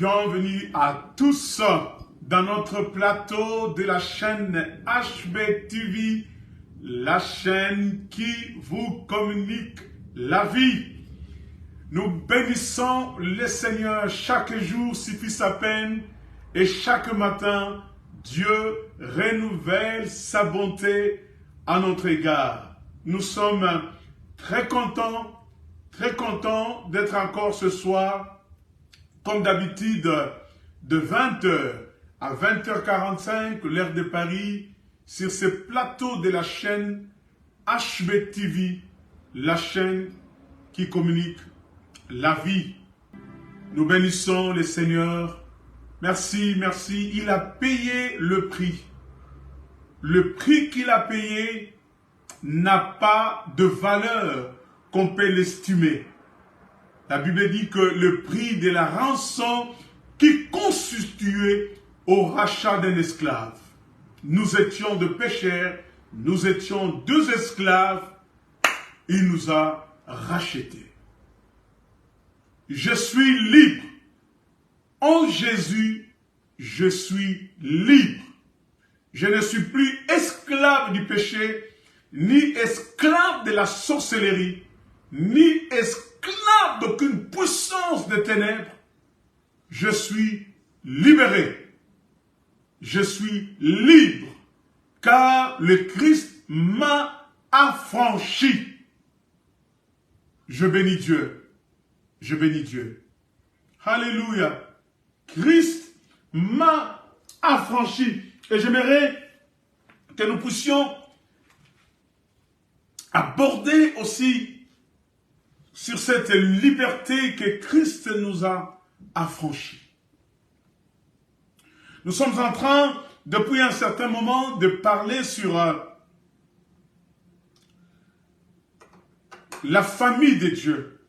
bienvenue à tous dans notre plateau de la chaîne HB TV, la chaîne qui vous communique la vie. Nous bénissons le Seigneur chaque jour suffit sa peine et chaque matin, Dieu renouvelle sa bonté à notre égard. Nous sommes très contents d'être encore ce soir, comme d'habitude, de 20h à 20h45, l'heure de Paris, sur ce plateau de la chaîne HB TV, la chaîne qui communique la vie. Nous bénissons le Seigneur. Merci, merci. Il a payé le prix. Le prix qu'il a payé n'a pas de valeur qu'on peut l'estimer. La Bible dit que le prix de la rançon qui constituait au rachat d'un esclave. Nous étions de pécheurs, nous étions deux esclaves, il nous a rachetés. Je suis libre. En Jésus, je suis libre. Je ne suis plus esclave du péché, ni esclave de la sorcellerie, ni esclave d'aucune puissance des ténèbres. Je suis libéré. Je suis libre, car le Christ m'a affranchi. Je bénis Dieu. Je bénis Dieu. Alléluia. Christ m'a affranchi. Et j'aimerais que nous puissions aborder aussi sur cette liberté que Christ nous a affranchis. Nous sommes en train, depuis un certain moment, de parler sur la famille de Dieu.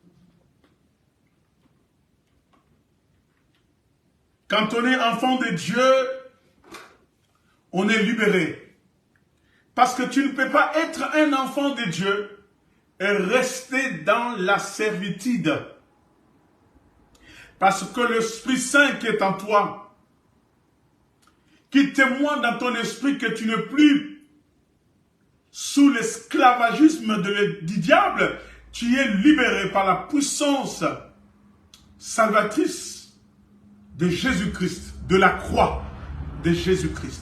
Quand on est enfant de Dieu, on est libéré. Parce que tu ne peux pas être un enfant de Dieu et rester dans la servitude. Parce que l'Esprit Saint qui est en toi, qui témoigne dans ton esprit que tu n'es plus sous l'esclavagisme du diable, tu es libéré par la puissance salvatrice de Jésus-Christ, de la croix de Jésus-Christ.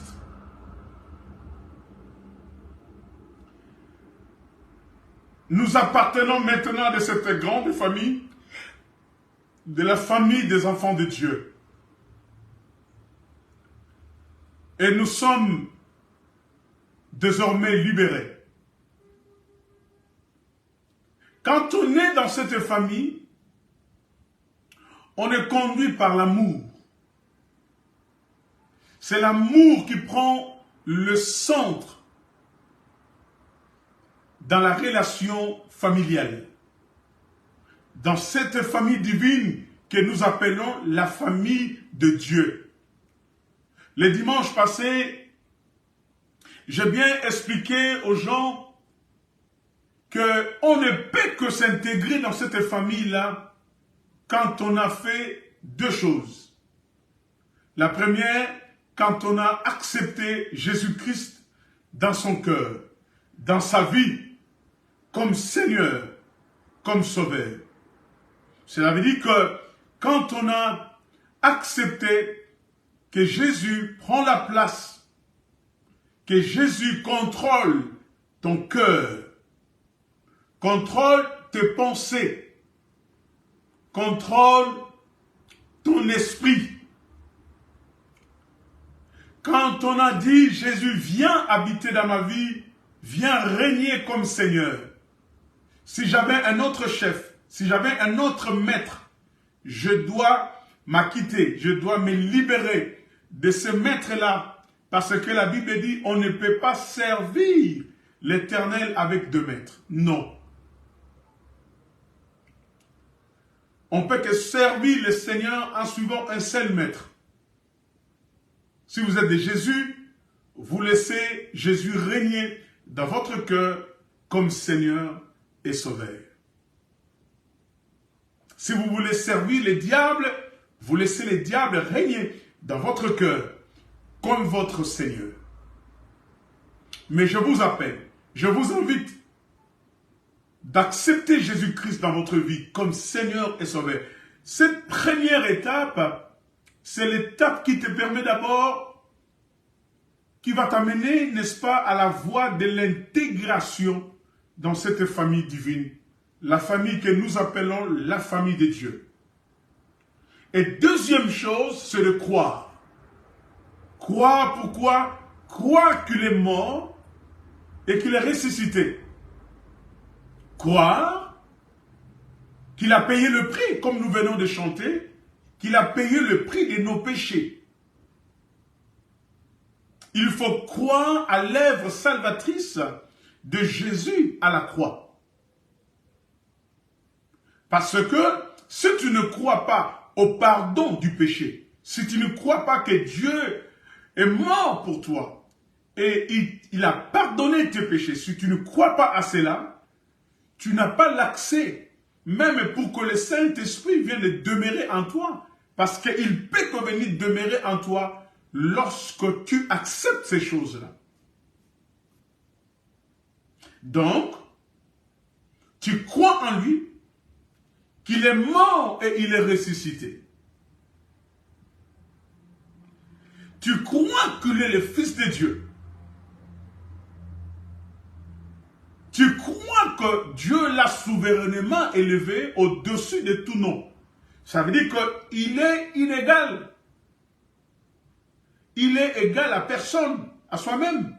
Nous appartenons maintenant de cette grande famille, de la famille des enfants de Dieu. Et nous sommes désormais libérés. Quand on est dans cette famille, on est conduit par l'amour. C'est l'amour qui prend le centre dans la relation familiale. Dans cette famille divine que nous appelons la famille de Dieu. Le dimanche passé, j'ai bien expliqué aux gens qu'on ne peut que s'intégrer dans cette famille-là quand on a fait deux choses. La première, quand on a accepté Jésus-Christ dans son cœur, dans sa vie, comme Seigneur, comme Sauveur. Cela veut dire que quand on a accepté que Jésus prend la place, que Jésus contrôle ton cœur, contrôle tes pensées, contrôle ton esprit. Quand on a dit Jésus viens habiter dans ma vie, viens régner comme Seigneur. Si j'avais un autre chef, si j'avais un autre maître, je dois m'acquitter, je dois me libérer de ce maître-là, parce que la Bible dit on ne peut pas servir l'Éternel avec deux maîtres. Non. On peut que servir le Seigneur en suivant un seul maître. Si vous êtes de Jésus, vous laissez Jésus régner dans votre cœur comme Seigneur et Sauveur. Si vous voulez servir le diable, Vous laissez le diable régner dans votre cœur comme votre Seigneur. Mais je vous appelle, je vous invite d'accepter Jésus-Christ dans votre vie comme Seigneur et Sauveur. Cette première étape, c'est l'étape qui te permet d'abord, qui va t'amener, n'est-ce pas, à la voie de l'intégration dans cette famille divine, la famille que nous appelons la famille de Dieu. Et deuxième chose, c'est de croire. Croire pourquoi? Croire qu'il est mort et qu'il est ressuscité. Croire qu'il a payé le prix, comme nous venons de chanter, qu'il a payé le prix de nos péchés. Il faut croire à l'œuvre salvatrice de Jésus à la croix. Parce que si tu ne crois pas au pardon du péché, si tu ne crois pas que Dieu est mort pour toi et il a pardonné tes péchés, si tu ne crois pas à cela, tu n'as pas l'accès, même pour que le Saint-Esprit vienne demeurer en toi. Parce qu'il peut venir demeurer en toi lorsque tu acceptes ces choses-là. Donc, tu crois en lui, qu'il est mort et il est ressuscité. Tu crois qu'il est le Fils de Dieu. Tu crois que Dieu l'a souverainement élevé au-dessus de tout nom. Ça veut dire qu'il est inégal. Il est égal à personne, à soi-même.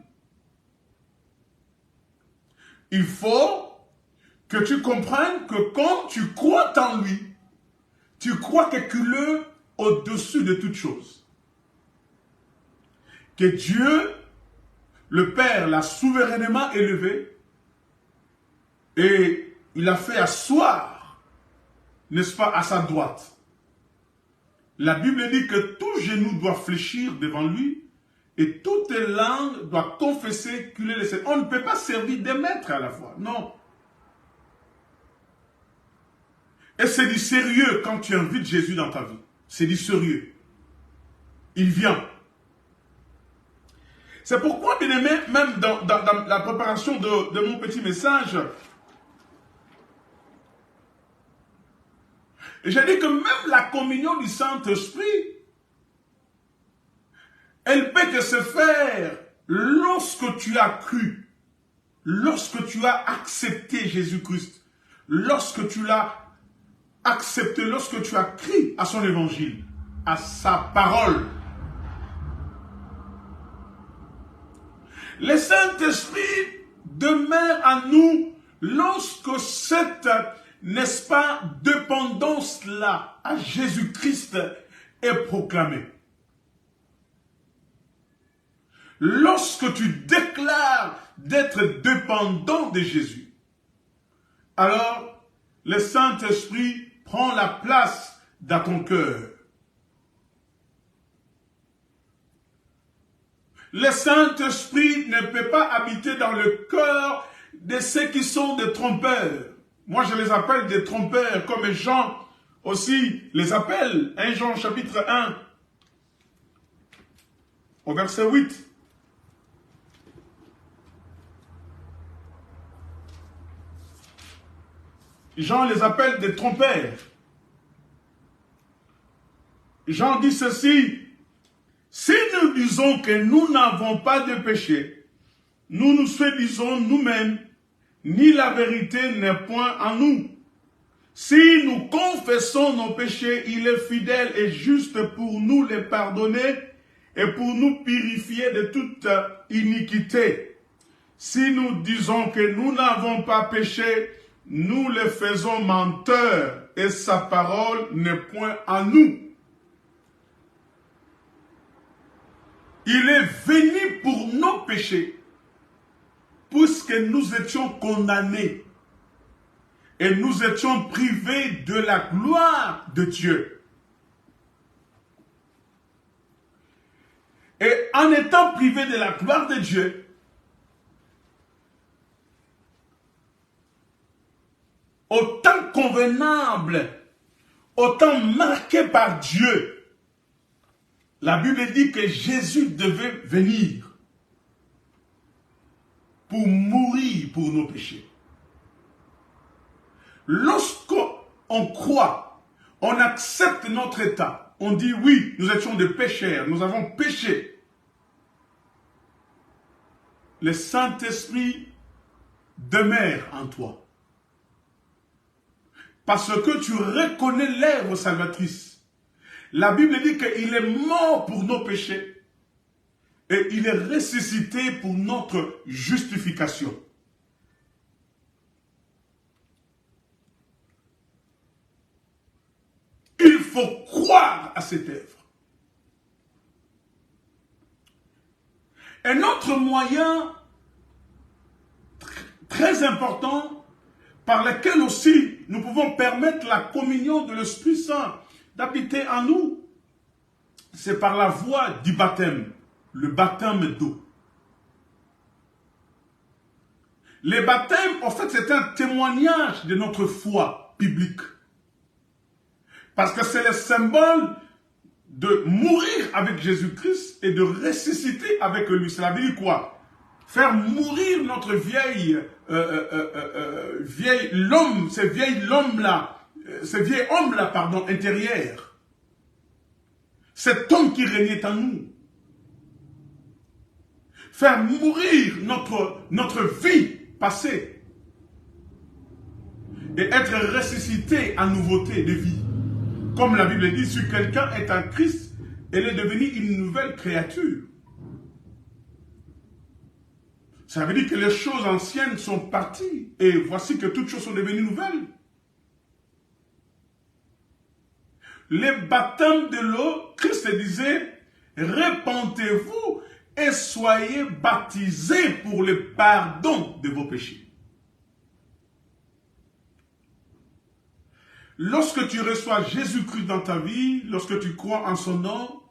Il faut que tu comprennes que quand tu crois en lui, tu crois qu'il est au-dessus de toutes choses. Que Dieu, le Père, l'a souverainement élevé et il a fait asseoir, n'est-ce pas, à sa droite. La Bible dit que tout genou doit fléchir devant lui et toute langue doit confesser qu'il est le Seigneur. On ne peut pas servir des maîtres à la fois, non. Et c'est du sérieux quand tu invites Jésus dans ta vie. C'est du sérieux. Il vient. C'est pourquoi, bien aimé, même dans la préparation de mon petit message, j'ai dit que même la communion du Saint-Esprit, elle peut que se faire lorsque tu as cru, lorsque tu as accepté Jésus-Christ, lorsque tu l'as accepté, lorsque tu as crié à son évangile, à sa parole. Le Saint-Esprit demeure en nous lorsque cette, n'est-ce pas, dépendance-là à Jésus-Christ est proclamée. Lorsque tu déclares d'être dépendant de Jésus, alors le Saint-Esprit prend la place dans ton cœur. Le Saint-Esprit ne peut pas habiter dans le cœur de ceux qui sont des trompeurs. Moi, je les appelle des trompeurs, comme Jean aussi les appelle. 1 Jean chapitre 1, au verset 8. Jean les appelle des trompeurs. Jean dit ceci: si nous disons que nous n'avons pas de péché, nous nous séduisons nous-mêmes, ni la vérité n'est point en nous. Si nous confessons nos péchés, il est fidèle et juste pour nous les pardonner et pour nous purifier de toute iniquité. Si nous disons que nous n'avons pas péché, nous les faisons menteurs et sa parole n'est point en nous. Il est venu pour nos péchés, puisque nous étions condamnés et nous étions privés de la gloire de Dieu. Et en étant privés de la gloire de Dieu, au temps convenable autant marqué par Dieu, la Bible dit que Jésus devait venir pour mourir pour nos péchés. Lorsqu'on croit, on accepte notre état, on dit oui, nous étions des pécheurs, nous avons péché. Le Saint-Esprit demeure en toi. Parce que tu reconnais l'œuvre salvatrice. La Bible dit qu'il est mort pour nos péchés et il est ressuscité pour notre justification. Il faut croire à cette œuvre. Un autre moyen très important par lequel aussi nous pouvons permettre la communion de l'Esprit Saint d'habiter en nous, c'est par la voie du baptême, le baptême d'eau. Le baptême, en fait, c'est un témoignage de notre foi biblique. Parce que c'est le symbole de mourir avec Jésus-Christ et de ressusciter avec lui. Cela veut dire quoi? Faire mourir notre vieil homme là, intérieur. Cet homme qui régnait en nous. Faire mourir notre vie passée. Et être ressuscité en nouveauté de vie. Comme la Bible dit, si quelqu'un est en Christ, elle est devenue une nouvelle créature. Ça veut dire que les choses anciennes sont parties. Et voici que toutes choses sont devenues nouvelles. Les baptêmes de l'eau, Christ disait, répentez-vous et soyez baptisés pour le pardon de vos péchés. Lorsque tu reçois Jésus-Christ dans ta vie, lorsque tu crois en son nom,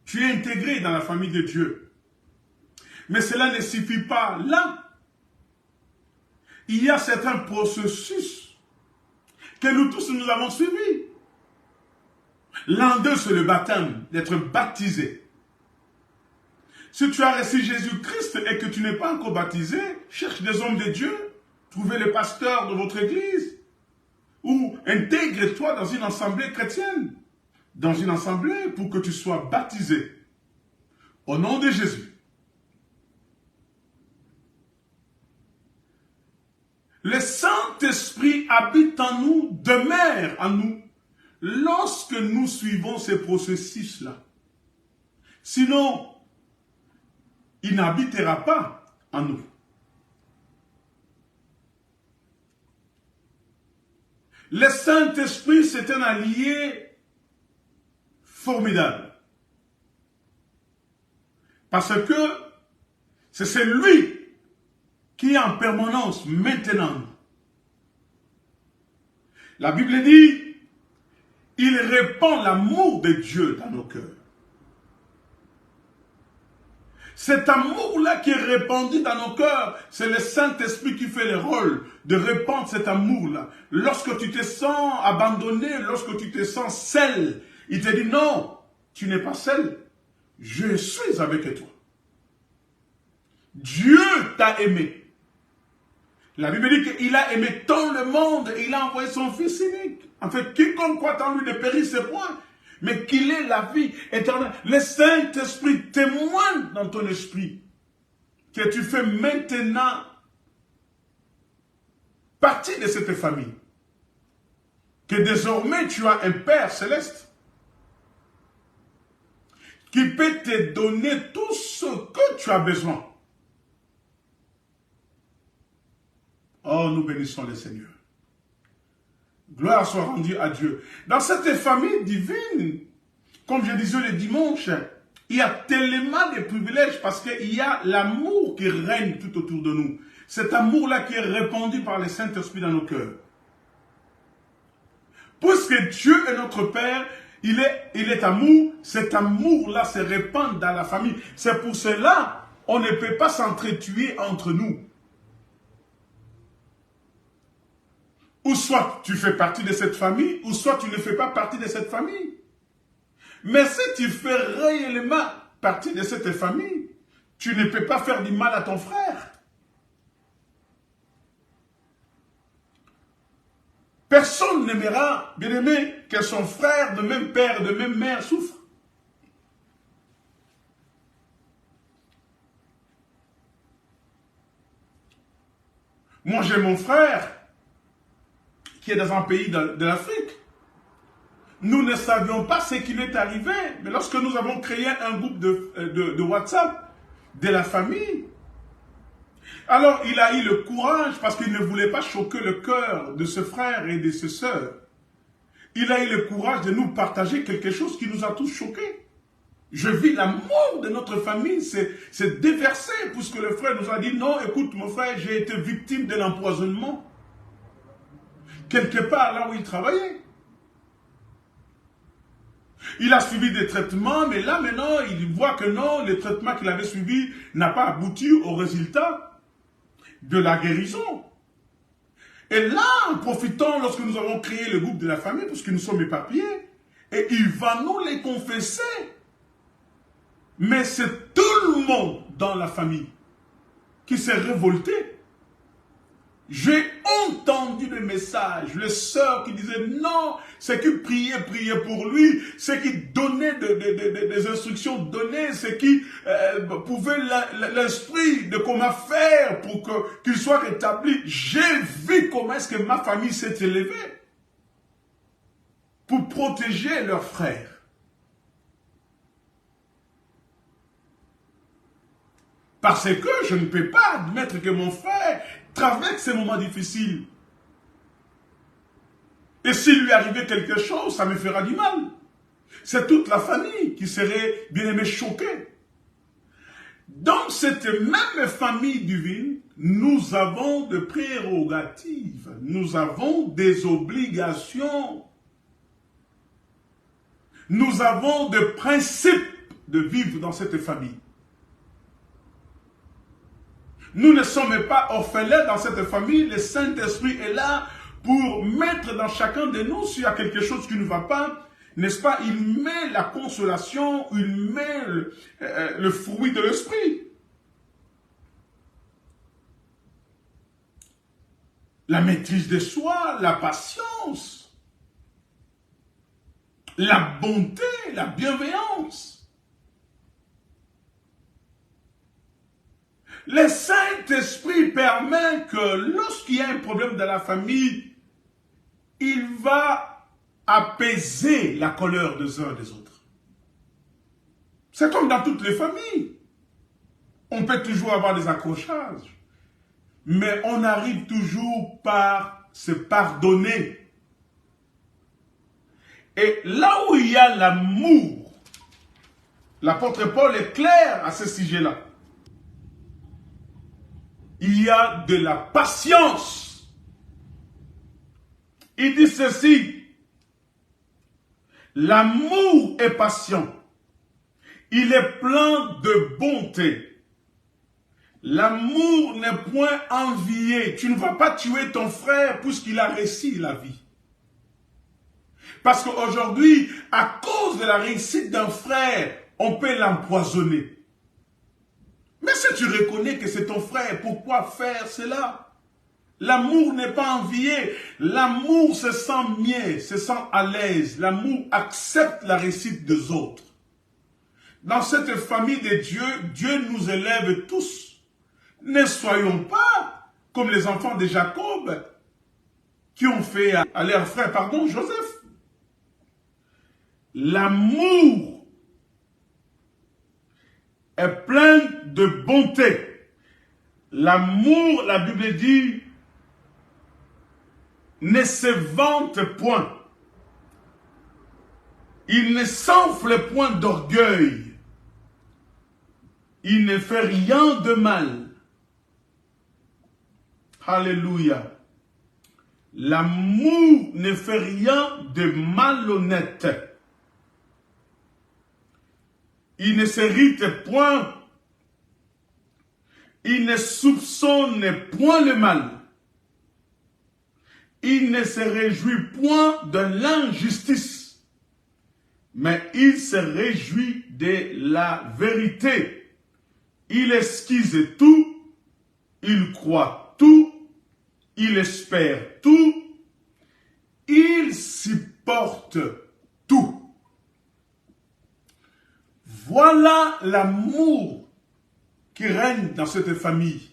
tu es intégré dans la famille de Dieu. Mais cela ne suffit pas. Là, il y a certains processus que nous tous nous avons suivis. L'un d'eux, c'est le baptême, d'être baptisé. Si tu as reçu Jésus-Christ et que tu n'es pas encore baptisé, cherche des hommes de Dieu, trouvez le pasteur de votre église, ou intègre-toi dans une assemblée chrétienne, dans une assemblée pour que tu sois baptisé au nom de Jésus. Le Saint-Esprit habite en nous, demeure en nous, lorsque nous suivons ces processus-là. Sinon, il n'habitera pas en nous. Le Saint-Esprit, c'est un allié formidable. Parce que c'est celui qui est en permanence maintenant. La Bible dit, il répand l'amour de Dieu dans nos cœurs. Cet amour-là qui est répandu dans nos cœurs, c'est le Saint-Esprit qui fait le rôle de répandre cet amour-là. Lorsque tu te sens abandonné, lorsque tu te sens seul, il te dit non, tu n'es pas seul, je suis avec toi. Dieu t'a aimé. La Bible dit qu'il a aimé tant le monde et il a envoyé son Fils unique. En fait, quiconque croit en lui ne périsse point, mais qu'il ait la vie éternelle. Le Saint-Esprit témoigne dans ton esprit que tu fais maintenant partie de cette famille. Que désormais tu as un Père céleste qui peut te donner tout ce que tu as besoin. Oh, nous bénissons le Seigneur. Gloire soit rendue à Dieu. Dans cette famille divine, comme je disais le dimanche, il y a tellement de privilèges parce qu'il y a l'amour qui règne tout autour de nous. Cet amour-là qui est répandu par le Saint-Esprit dans nos cœurs. Puisque Dieu est notre Père, il est amour, cet amour-là se répand dans la famille. C'est pour cela qu'on ne peut pas s'entretuer entre nous. Ou soit tu fais partie de cette famille, ou soit tu ne fais pas partie de cette famille. Mais si tu fais réellement partie de cette famille, tu ne peux pas faire du mal à ton frère. Personne n'aimera, bien aimé, que son frère de même père, de même mère souffre. Moi, j'ai mon frère qui est dans un pays de l'Afrique. Nous ne savions pas ce qui lui est arrivé, mais lorsque nous avons créé un groupe de WhatsApp de la famille, alors il a eu le courage, parce qu'il ne voulait pas choquer le cœur de ce frère et de ses sœurs, il a eu le courage de nous partager quelque chose qui nous a tous choqués. Je vis la mort de notre famille, c'est déversé, puisque le frère nous a dit, non, écoute mon frère, j'ai été victime de l'empoisonnement. Quelque part là où il travaillait. Il a suivi des traitements, mais là maintenant, il voit que non, les traitements qu'il avait suivis n'ont pas abouti au résultat de la guérison. Et là, en profitant, lorsque nous avons créé le groupe de la famille, parce que nous sommes éparpillés, et il va nous les confesser. Mais c'est tout le monde dans la famille qui s'est révolté. J'ai entendu des messages, les sœurs qui disaient non, c'est qui priaient pour lui, c'est qui donnaient des instructions données, c'est qui pouvait l'esprit de comment faire pour qu'il soit rétabli. J'ai vu comment est-ce que ma famille s'est élevée pour protéger leurs frères. Parce que je ne peux pas admettre que mon frère traverse ces moments difficiles. Et s'il lui arrivait quelque chose, ça me fera du mal. C'est toute la famille qui serait bien aimée choquée. Dans cette même famille divine, nous avons des prérogatives, nous avons des obligations, nous avons des principes de vivre dans cette famille. Nous ne sommes pas orphelins dans cette famille. Le Saint-Esprit est là pour mettre dans chacun de nous, s'il y a quelque chose qui ne va pas, n'est-ce pas, il met la consolation, il met le fruit de l'Esprit. La maîtrise de soi, la patience, la bonté, la bienveillance. Le Saint-Esprit permet que lorsqu'il y a un problème dans la famille, il va apaiser la colère des uns et des autres. C'est comme dans toutes les familles. On peut toujours avoir des accrochages, mais on arrive toujours par se pardonner. Et là où il y a l'amour, l'apôtre Paul est clair à ce sujet-là. Il y a de la patience. Il dit ceci, l'amour est patient. Il est plein de bonté. L'amour n'est point envié. Tu ne vas pas tuer ton frère puisqu'il a réussi la vie. Parce qu'aujourd'hui, à cause de la réussite d'un frère, on peut l'empoisonner. Mais si tu reconnais que c'est ton frère, pourquoi faire cela? L'amour n'est pas envié. L'amour se sent bien, se sent à l'aise. L'amour accepte la réussite des autres. Dans cette famille de Dieu, Dieu nous élève tous. Ne soyons pas comme les enfants de Jacob qui ont fait à leur frère, Joseph. L'amour est plein de bonté. L'amour, la Bible dit, ne se vante point. Il ne s'enfle point d'orgueil. Il ne fait rien de mal. Alléluia. L'amour ne fait rien de malhonnête. Il ne s'irrite point. Il ne soupçonne point le mal. Il ne se réjouit point de l'injustice, mais il se réjouit de la vérité. Il esquisse tout, il croit tout, il espère tout, il supporte tout. Voilà l'amour qui règne dans cette famille.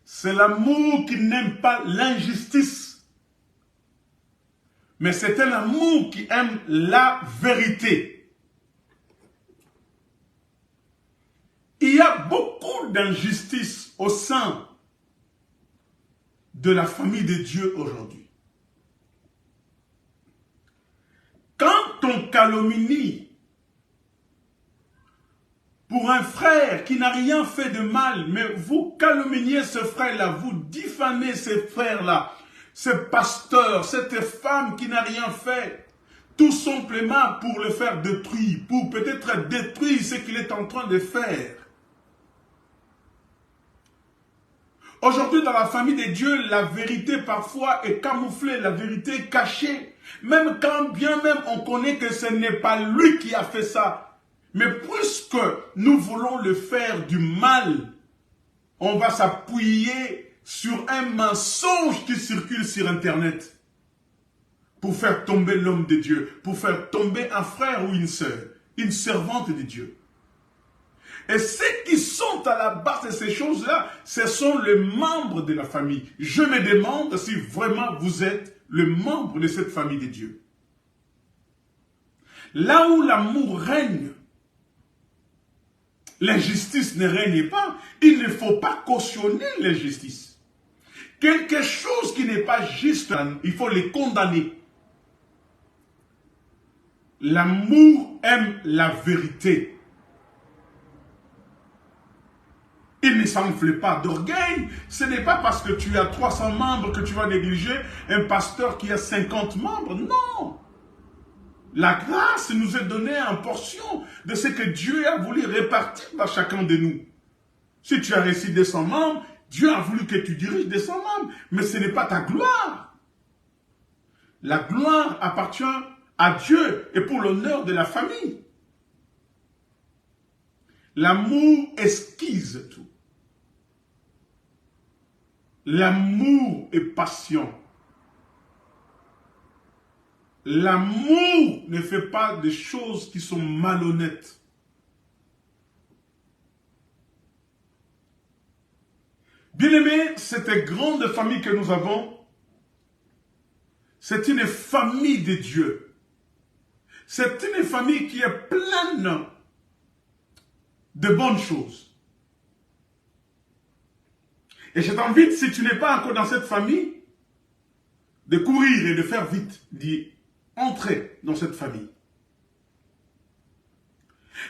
C'est l'amour qui n'aime pas l'injustice, mais c'est un amour qui aime la vérité. Il y a beaucoup d'injustice au sein de la famille de Dieu aujourd'hui. Quand on calomnie pour un frère qui n'a rien fait de mal, mais vous calomniez ce frère-là, vous diffamez ce frère-là, ce pasteur, cette femme qui n'a rien fait, tout simplement pour le faire détruire, pour peut-être détruire ce qu'il est en train de faire. Aujourd'hui, dans la famille de Dieu, la vérité parfois est camouflée, la vérité est cachée. Même quand bien même on connaît que ce n'est pas lui qui a fait ça. Mais puisque nous voulons le faire du mal, on va s'appuyer sur un mensonge qui circule sur Internet pour faire tomber l'homme de Dieu, pour faire tomber un frère ou une sœur, une servante de Dieu. Et ceux qui sont à la base de ces choses-là, ce sont les membres de la famille. Je me demande si vraiment vous êtes le membre de cette famille de Dieu. Là où l'amour règne, l'injustice ne règne pas. Il ne faut pas cautionner l'injustice. Quelque chose qui n'est pas juste, il faut les condamner. L'amour aime la vérité. Il ne s'enfle pas d'orgueil. Ce n'est pas parce que tu as 300 membres que tu vas négliger un pasteur qui a 50 membres. Non. La grâce nous est donnée en portion de ce que Dieu a voulu répartir dans chacun de nous. Si tu as reçu 200 membres, Dieu a voulu que tu diriges 200 membres. Mais ce n'est pas ta gloire. La gloire appartient à Dieu et pour l'honneur de la famille. L'amour esquisse tout. L'amour est patient. L'amour ne fait pas des choses qui sont malhonnêtes. Bien-aimés, cette grande famille que nous avons, c'est une famille de Dieu. C'est une famille qui est pleine de bonnes choses. Et je t'invite, si tu n'es pas encore dans cette famille, de courir et de faire vite, d'y entrer dans cette famille.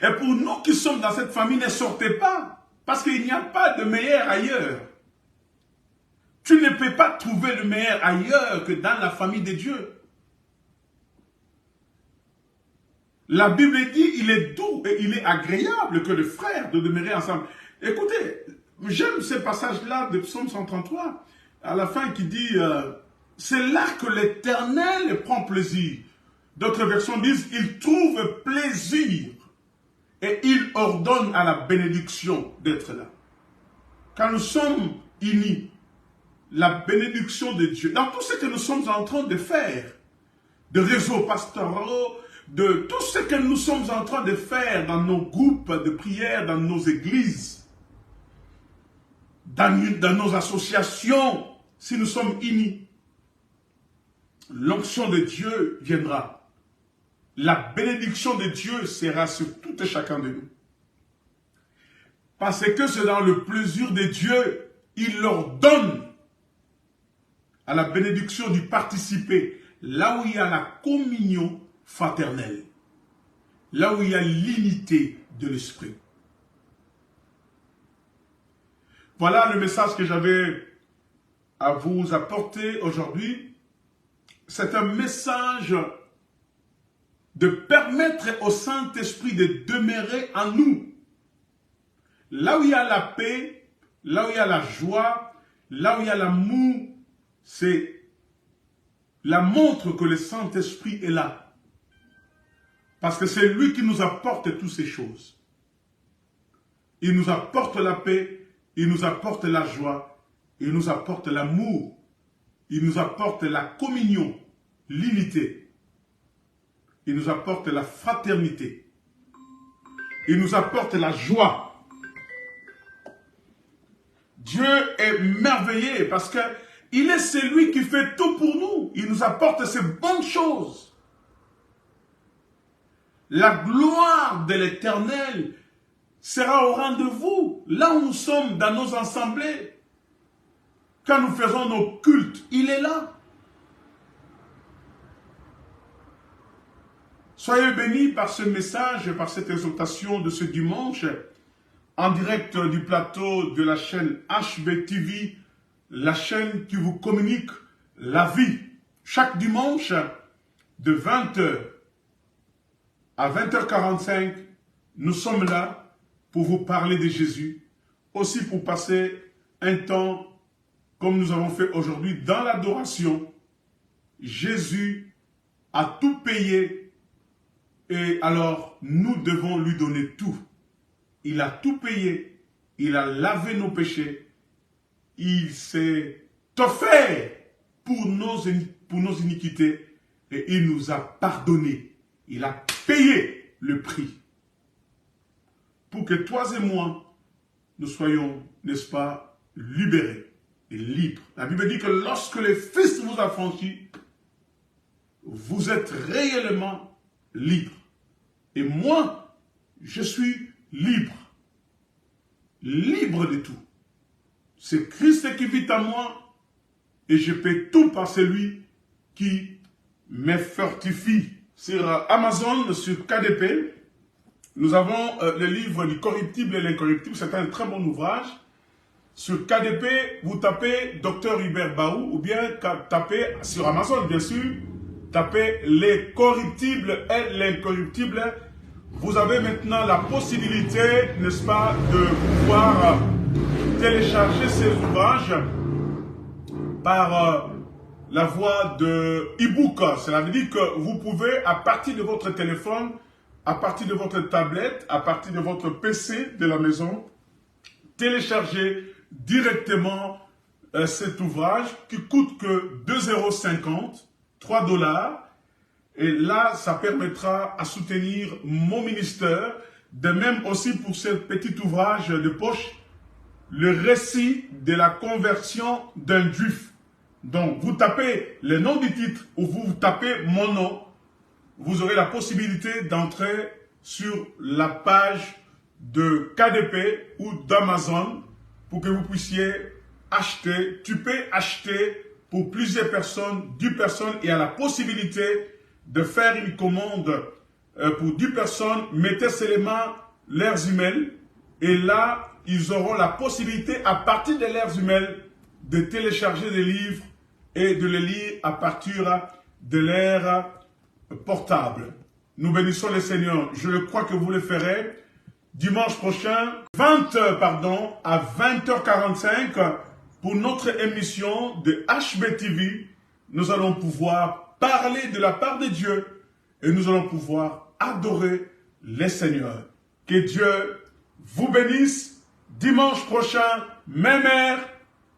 Et pour nous qui sommes dans cette famille, ne sortez pas, parce qu'il n'y a pas de meilleur ailleurs. Tu ne peux pas trouver le meilleur ailleurs que dans la famille de Dieu. La Bible dit, il est doux et il est agréable que les frères de demeurer ensemble. Écoutez, j'aime ce passage-là de Psaume 133, à la fin qui dit, c'est là que l'Éternel prend plaisir. D'autres versions disent, il trouve plaisir et il ordonne à la bénédiction d'être là. Quand nous sommes unis, la bénédiction de Dieu, dans tout ce que nous sommes en train de faire, de réseaux pastoraux, de tout ce que nous sommes en train de faire dans nos groupes de prière, dans nos églises, dans nos associations, si nous sommes unis, l'onction de Dieu viendra. La bénédiction de Dieu sera sur tout et chacun de nous. Parce que c'est dans le plaisir de Dieu, il leur donne à la bénédiction du participer, là où il y a la communion fraternelle, là où il y a l'unité de l'esprit. Voilà le message que j'avais à vous apporter aujourd'hui. C'est un message de permettre au Saint-Esprit de demeurer en nous. Là où il y a la paix, là où il y a la joie, Là où il y a l'amour, c'est la montre que le Saint-Esprit est là. Parce que c'est lui qui nous apporte toutes ces choses. Il nous apporte la paix, il nous apporte la joie, il nous apporte l'amour, il nous apporte la communion, l'unité. Il nous apporte la fraternité. Il nous apporte la joie. Dieu est merveilleux parce qu'il est celui qui fait tout pour nous. Il nous apporte ces bonnes choses. La gloire de l'Éternel sera au rendez-vous, là où nous sommes dans nos assemblées. Quand nous faisons nos cultes, il est là. Soyez bénis par ce message, par cette exhortation de ce dimanche, en direct du plateau de la chaîne HB TV, la chaîne qui vous communique la vie. Chaque dimanche, de 20h à 20h45, nous sommes là pour vous parler de Jésus, aussi pour passer un temps, comme nous avons fait aujourd'hui, dans l'adoration. Jésus a tout payé. Et alors, nous devons lui donner tout. Il a tout payé. Il a lavé nos péchés. Il s'est offert pour nos iniquités. Et il nous a pardonné. Il a payé le prix. Pour que toi et moi, nous soyons, n'est-ce pas, libérés et libres. La Bible dit que lorsque le Fils vous a franchi, vous êtes réellement libre. Et moi, je suis libre. Libre de tout. C'est Christ qui vit en moi et je paie tout par celui qui me fortifie. Sur Amazon, sur KDP, nous avons le livre du corruptible et l'incorruptible. C'est un très bon ouvrage. Sur KDP, vous tapez Dr Hubert Baou ou bien tapez sur Amazon, bien sûr. Tapez les corruptibles et l'incorruptible. Vous avez maintenant la possibilité, n'est-ce pas, de pouvoir télécharger ces ouvrages par la voie de e-book. Cela veut dire que vous pouvez, à partir de votre téléphone, à partir de votre tablette, à partir de votre PC de la maison, télécharger directement cet ouvrage qui coûte que 2,50 €. 3 $. Et là, ça permettra à soutenir mon ministère. De même aussi pour ce petit ouvrage de poche, le récit de la conversion d'un juif. Donc, vous tapez le nom du titre ou vous tapez mon nom. Vous aurez la possibilité d'entrer sur la page de KDP ou d'Amazon pour que vous puissiez acheter. Tu peux acheter pour plusieurs personnes, 10 personnes, et à la possibilité de faire une commande pour 10 personnes. Mettez seulement leurs emails et là, ils auront la possibilité, à partir de leurs emails, de télécharger des livres et de les lire à partir de leur portable. Nous bénissons le Seigneur. Je le crois que vous le ferez. Dimanche prochain, à 20h45, pour notre émission de HB TV, nous allons pouvoir parler de la part de Dieu et nous allons pouvoir adorer le Seigneur. Que Dieu vous bénisse. Dimanche prochain, même heure,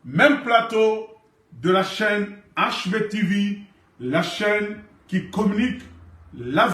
même plateau de la chaîne HB TV, la chaîne qui communique la vie.